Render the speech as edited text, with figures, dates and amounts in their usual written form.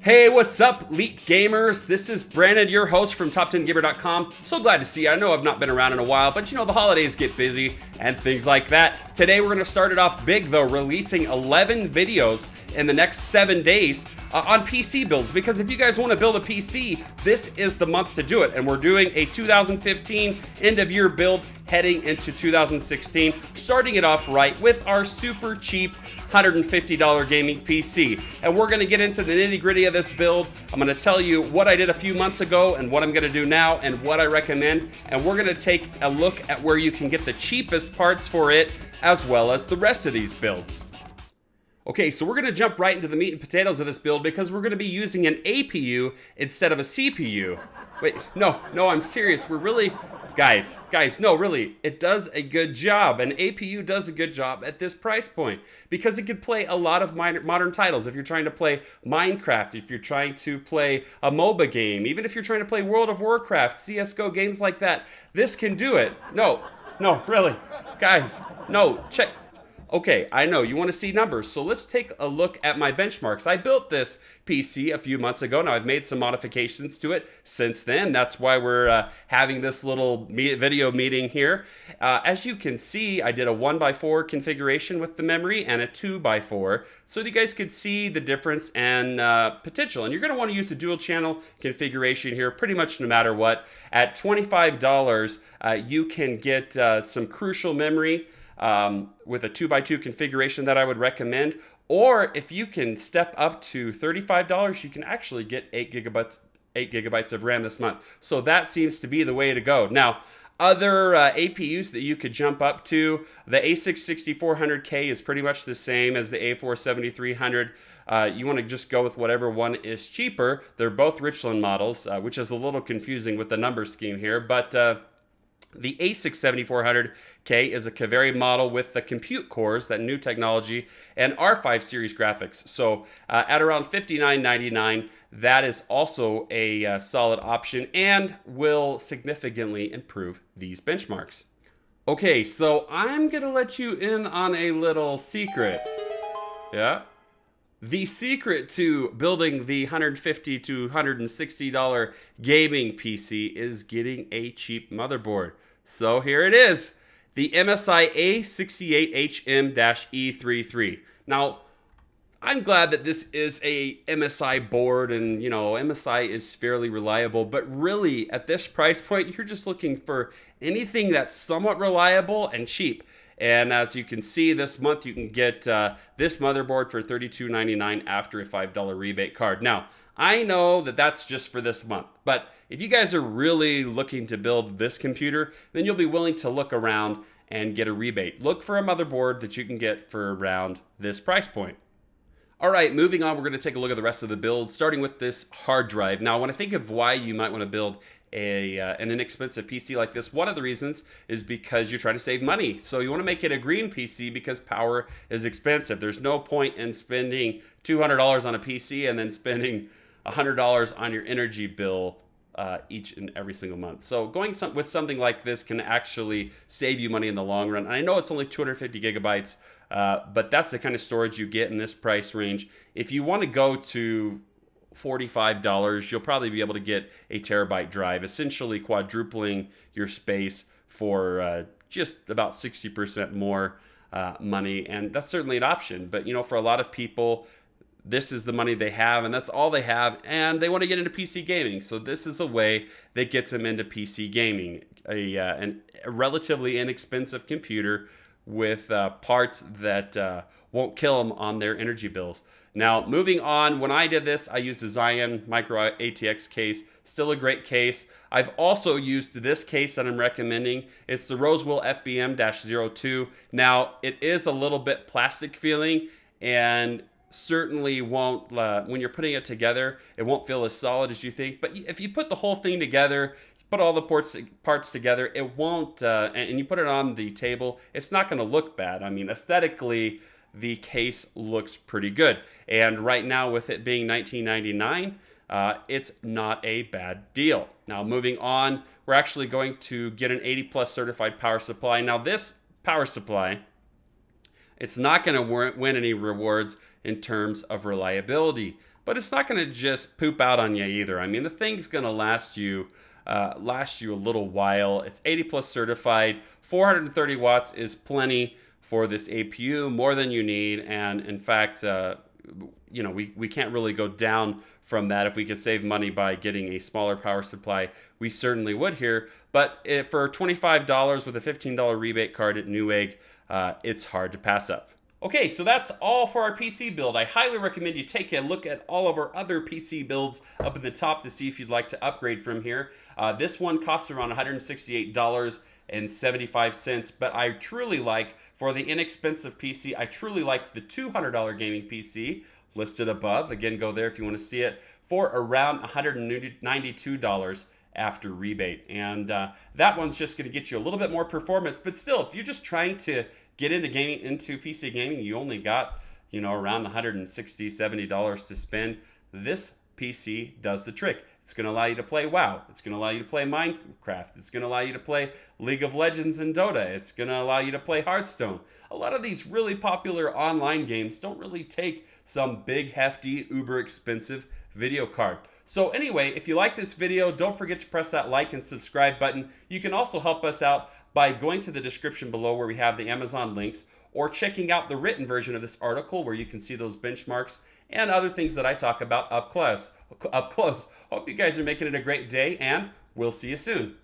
Hey, what's up, Elite Gamers? This is Brandon, your host from Top10Gamer.com. So glad to see you. I know I've not been around in a while, but you know, the holidays get busy and things like that. Today, we're going to start it off big, though, releasing 11 videos in the next 7 days on PC builds. Because if you guys want to build a PC, this is the month to do it. And we're doing a 2015 end-of-year build heading into 2016, starting it off right with our super cheap $150 gaming PC. And we're gonna get into the nitty gritty of this build. I'm gonna tell you what I did a few months ago and what I'm gonna do now and what I recommend. And we're gonna take a look at where you can get the cheapest parts for it, as well as the rest of these builds. Okay, so we're gonna jump right into the meat and potatoes of this build because we're gonna be using an APU instead of a CPU. Wait, no, I'm serious. We're really, guys, no, really, it does a good job. An APU does a good job at this price point because it could play a lot of modern titles. If you're trying to play Minecraft, if you're trying to play a MOBA game, even if you're trying to play World of Warcraft, CSGO, games like that, this can do it. No, really, guys, no, check. Okay, I know you want to see numbers, so let's take a look at my benchmarks. I built this PC a few months ago. Now I've made some modifications to it since then. That's why we're having this little video meeting here. As you can see, I did a 1x4 configuration with the memory and a 2x4, so you guys could see the difference and potential. And you're going to want to use the dual channel configuration here pretty much no matter what. At $25, you can get some crucial memory with a 2x2 configuration that I would recommend. Or if you can step up to $35, you can actually get 8 gigabytes of RAM this month. So that seems to be the way to go. Now, other APUs that you could jump up to, the A6 6400K is pretty much the same as the A4 7300. You want to just go with whatever one is cheaper. They're both Richland models, which is a little confusing with the number scheme here, but the A6 7400K is a Kaveri model with the compute cores, that new technology, and R5 series graphics. So at around $59.99, that is also a solid option and will significantly improve these benchmarks. Okay, so I'm gonna let you in on a little secret. Yeah. The secret to building the $150 to $160 gaming PC is getting a cheap motherboard. So here it is, the MSI A68HM-E33. Now, I'm glad that this is a MSI board and, you know, MSI is fairly reliable, but really at this price point, you're just looking for anything that's somewhat reliable and cheap. And as you can see, this month you can get this motherboard for $32.99 after a $5 rebate card. Now, I know that that's just for this month, but if you guys are really looking to build this computer, then you'll be willing to look around and get a rebate. Look for a motherboard that you can get for around this price point. All right, moving on, we're going to take a look at the rest of the build, starting with this hard drive. Now, when I think of why you might want to build an inexpensive PC like this, one of the reasons is because you're trying to save money. So you want to make it a green PC because power is expensive. There's no point in spending $200 on a PC and then spending $100 on your energy bill each and every single month. So going with something like this can actually save you money in the long run. And I know it's only 250 gigabytes, but that's the kind of storage you get in this price range. If you want to go to $45, you'll probably be able to get a terabyte drive, essentially quadrupling your space for just about 60% more money. And that's certainly an option. But, you know, for a lot of people, this is the money they have, and that's all they have, and they want to get into PC gaming. So this is a way that gets them into PC gaming, a relatively inexpensive computer with parts that won't kill them on their energy bills. Now, moving on, when I did this, I used a Xeon Micro ATX case, still a great case. I've also used this case that I'm recommending. It's the Rosewill FBM-02. Now, it is a little bit plastic feeling, and certainly won't, when you're putting it together, it won't feel as solid as you think. But if you put the whole thing together, put all the parts together, it won't, and you put it on the table, it's not going to look bad. I mean, aesthetically, the case looks pretty good. And right now, with it being $19.99, it's not a bad deal. Now, moving on, we're actually going to get an 80+ certified power supply. Now, this power supply, it's not going to win any rewards in terms of reliability. But it's not going to just poop out on you either. I mean, the thing's going to last you a little while. It's 80 plus certified. 430 watts is plenty for this APU, more than you need. And in fact, we can't really go down from that. If we could save money by getting a smaller power supply, we certainly would here. But for $25 with a $15 rebate card at Newegg, it's hard to pass up. Okay, so that's all for our PC build. I highly recommend you take a look at all of our other PC builds up at the top to see if you'd like to upgrade from here. This one costs around $168.75, but I truly like, for the inexpensive PC, I truly like the $200 gaming PC listed above. Again, go there if you want to see it, for around $192 after rebate. And that one's just going to get you a little bit more performance, but still, if you're just trying to get into gaming, into PC gaming, you only got, around $160, $70 to spend. This PC does the trick. It's going to allow you to play WoW. It's going to allow you to play Minecraft. It's going to allow you to play League of Legends and Dota. It's going to allow you to play Hearthstone. A lot of these really popular online games don't really take some big, hefty, uber expensive video card. So anyway, if you like this video, don't forget to press that like and subscribe button. You can also help us out by going to the description below where we have the Amazon links, or checking out the written version of this article where you can see those benchmarks and other things that I talk about up close. Hope you guys are making it a great day, and we'll see you soon.